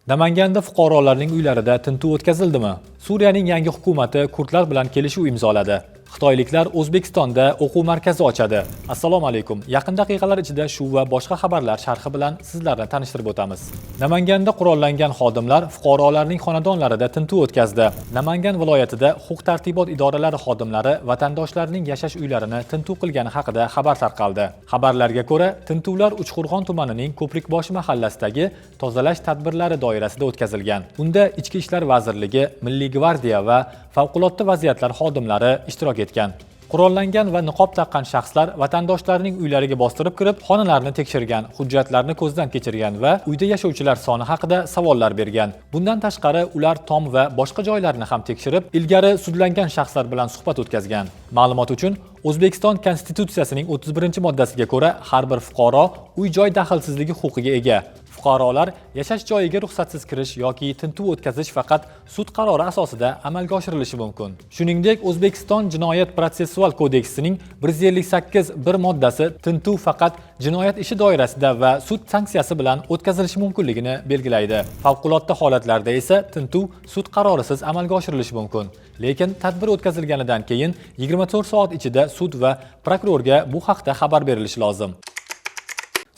Namanganda fuqarolarning uylarida tintuv o'tkazildimi? Suriyaning yangi hukumati kurdlar bilan kelishuv imzoladi. Xitoyliklar O'zbekistonda o'quv markazi ochadi. Assalomu alaykum. Yaqin daqiqalar ichida shu va boshqa xabarlar sharhi bilan sizlarni tanishtirib o'tamiz. Namanganda qurollangan xodimlar fuqarolarning xonadonlarida tintuv o'tkazdi. Namangan viloyatida huquq-tartibot idoralari xodimlari vatandoshlarning yashash uylarini tintuv qilgani haqida xabar tarqaldi. Xabarlarga ko'ra, tintuvlar Uchqo'rg'on tumanining Ko'prikboshi mahallasidagi tozalash tadbirlari doirasida o'tkazilgan. Unda Ichki ishlar vazirligi, Milliy gvardiya va favqulodda vaziyatlar xodimlari ishtirok etgan. Qurollangan va niqob taqqan shaxslar vatandoshlarning uylariga bostirib kirib, xonalarni tekshirgan, hujjatlarni ko'zdan kechirgan va uyda yashovchilar soni haqida savollar bergan. Bundan tashqari, ular tom va boshqa joylarni ham tekshirib, ilgari sudlangan shaxslar bilan suhbat o'tkazgan. Ma'lumot uchun, O'zbekiston Konstitutsiyasining 31-moddasiga ko'ra, har bir fuqaro uy-joy daxlsizligi huquqiga ega. Fuqarolar yashash joyiga ruxsatsiz kirish yoki tintuv o'tkazish faqat sud qarori asosida amalga oshirilishi mumkin. Shuningdek, O'zbekiston Jinoyat protsessual kodeksining 158(1) moddasi tintuv faqat jinoyat ishi doirasida va sud sanksiyasi bilan o'tkazilishi mumkinligini belgilaydi. Favqulodda holatlarda esa tintuv sud qarorisiz amalga oshirilishi mumkin. Lekin tadbir o'tkazilganidan keyin 24 soat ichida sud va prokurorga bu haqda xabar berilishi lozim.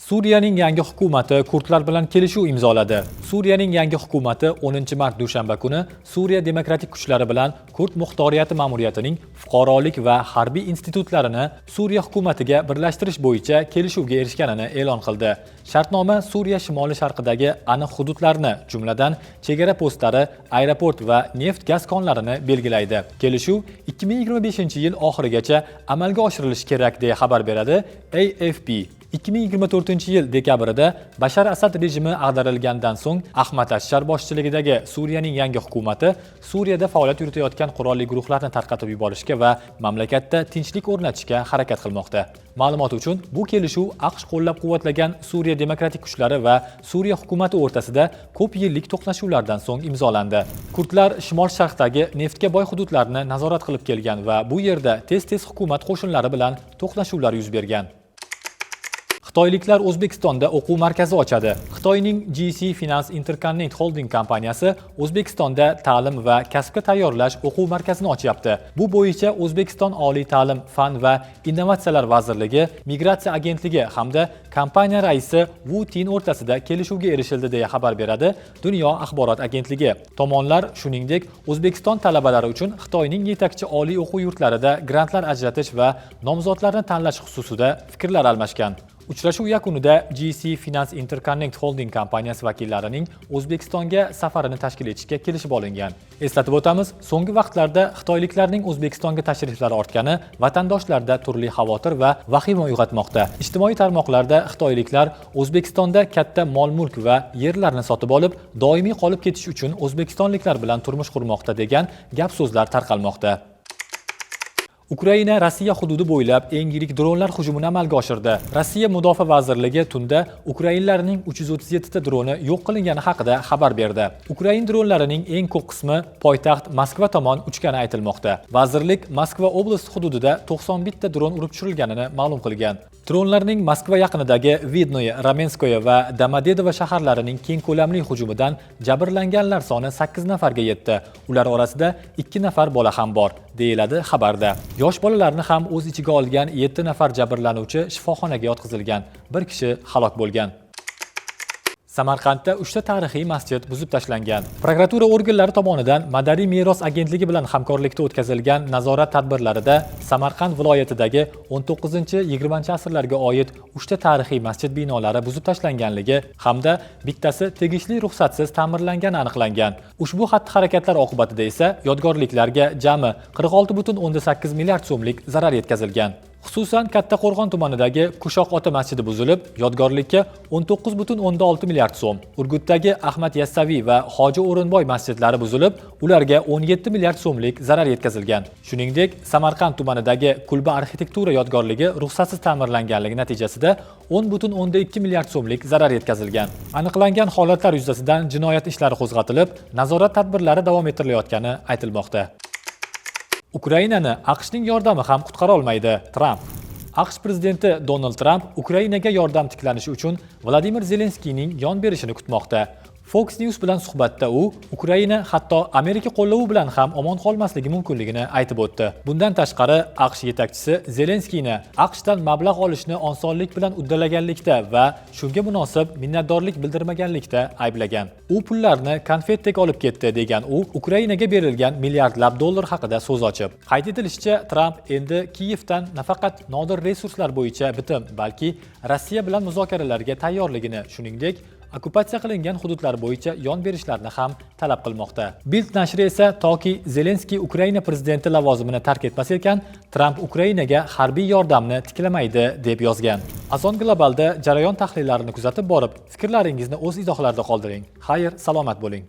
Suriyaning yangi hukumati kurdlar bilan kelishuv imzoladi. Suriyaning yangi hukumati 10-mart dushanba kuni Suriya demokratik kuchlari bilan Kurd muxtoriyati ma'muriyatining fuqarolik va harbiy institutlarini Suriya hukumatiga birlashtirish bo'yicha kelishuvga erishganini e'lon qildi. Shartnoma Suriya shimoli-sharqidagi aniq hududlarni, jumladan chegara postlari, aeroport va neft-gaz konlarini belgilaydi. Kelishuv 2025-yil oxirigacha amalga oshirilishi kerak deya xabar beradi AFP. 2024-yil dekabrida Bashar Asad rejimi ag'darilgandan so'ng Ahmad Ashar boshchiligidagi Suriyaning yangi hukumati Suriyada faoliyat yuritayotgan qurolli guruhlarni tarqatib yuborishga va mamlakatda tinchlik o'rnatishga harakat qilmoqda. Ma'lumot uchun, bu kelishuv AQSh qo'llab-quvvatlagan Suriya demokratik kuchlari va Suriya hukumati o'rtasida ko'p yillik to'qnashuvlardan so'ng imzolandi. Kurdlar shimol-sharqdagi neftga boy hududlarni nazorat qilib kelgan va bu yerda tez-tez hukumat qo'shinlari bilan to'qnashuvlar yuz bergan. Xitoyliklar O'zbekistonda o'quv markazi ochadi. Xitoyning GC Finance Interconnect Holding kompaniyasi O'zbekistonda ta'lim va kasbga tayyorlash o'quv markazini ochyapti. Bu bo'yicha O'zbekiston Oliy ta'lim, fan va innovatsiyalar vazirligi, Migratsiya agentligi hamda kompaniya raisi Wu Tin o'rtasida kelishuvga erishildi deya xabar beradi Dunyo axborot agentligi. Tomonlar, shuningdek, O'zbekiston talabalari uchun Xitoyning yetakchi oliy o'quv yurtlarida grantlar ajratish va nomzodlarni tanlash xususida fikrlar almashgan. Uchrashuv yakunida GC Finance Interconnect Holding kompaniyasi vakillarining O'zbekistonga safarini tashkil etishga kelishib olingan. Eslatib o'tamiz, so'nggi vaqtlarda xitoyliklarning O'zbekistonga tashriflari ortgani vatandoshlarda turli xavotir va vahima uyg'otmoqda. Ijtimoiy tarmoqlarda xitoyliklar O'zbekistonda katta mol-mulk va yerlarni sotib olib, doimiy qolib ketish uchun o'zbekistonliklar bilan turmush qurmoqda degan gap-so'zlar tarqalmoqda. Ukraina Rossiya hududi bo'ylab eng yirik dronlar hujumini amalga oshirdi. Rossiya Mudofaa vazirligi tunda ukrainlarning 337 ta droni yo'q qilingani haqida xabar berdi. Ukrain dronlarining eng ko'p qismi poytaxt Moskva tomon uchgani aytilmoqda. Vazirlik Moskva oblasti hududida 91 ta dron urib tushirilganini ma'lum qilgan. Dronlarning Moskva yaqinidagi Vidnoye, Ramenskoye va Domodedovo shaharlarining keng ko'lamli hujumidan jabrlanganlar soni 8 nafarga yetdi. Ular orasida 2 nafar bola ham bor, deyiladi xabarda. Yosh bolalarni ham o'z ichiga olgan 7 nafar jabrlanuvchi shifoxonaga yotqizilgan. Bir kishi halok bo'lgan. Samarqandda 3 ta tarixiy masjid buzib tashlangan. Prokuratura organlari tomonidan Madaniy meros agentligi bilan hamkorlikda o'tkazilgan nazorat tadbirlarida Samarqand viloyatidagi 19-20 asrlarga oid 3 ta tarixiy masjid binolari buzib tashlanganligi hamda bittasi tegishli ruxsatsiz ta'mirlangani aniqlangan. Ushbu xatti-harakatlar oqibatida esa yodgorliklarga jami 46,8 milliard so'mlik zarar yetkazilgan. Xususan, Kattaqo'rg'on tumanidagi Qushoq ota masjidi buzilib, yodgorlikka 19,6 milliard so'm. Urgutdagi Ahmad Yassaviy va Hoji O'rinboy masjidlari buzilib, ularga 17 milliard so'mlik zarar yetkazilgan. Shuningdek, Samarqand tumanidagi Kulba arxitektura yodgorligi ruxsatsiz ta'mirlanganligi natijasida 10,2 milliard so'mlik zarar yetkazilgan. Aniqlangan holatlar yuzasidan jinoyat ishlari qo'zg'atilib, nazorat tadbirlari davom ettirilayotgani aytilmoqda. Ukrainani AQShning yordami ham qutqara olmaydi. Tramp. AQSh prezidenti Donald Tramp Ukrainaga yordam tiklanishi uchun Vladimir Zelenskiyning yon berishini kutmoqda. Fox News bilan suhbatda u Ukraina hatto Amerika qo'llovi bilan ham omon qolmasligi mumkinligini aytib o'tdi. Bundan tashqari, AQSh yetakchisi Zelenskiyni AQShdan mablag' olishni osonlik bilan uddalaganlikda va shunga munosib minnatdorlik bildirmaganlikda ayblagan. U pullarni konfetdek olib ketdi degan u Ukrainaga berilgan milliardlab dollar haqida so'z ochib. Qayd etilishicha, Tramp endi Kiyevdan nafaqat nodir resurslar bo'yicha bitim, balki Rossiya bilan muzokaralarga tayyorligini, shuningdek, okkupatsiya qilingan hududlar bo'yicha yon berishlarni ham talab qilmoqda. Bild nashri esa toki Zelenskiy Ukraina prezidenti lavozimini tark etmas ekan, Tramp Ukrainaga harbiy yordamni tiklamaydi deb yozgan. Azon Globalda jarayon tahlillarini kuzatib borib, fikrlaringizni o'z izohlarida qoldiring. Xayr, salomat bo'ling.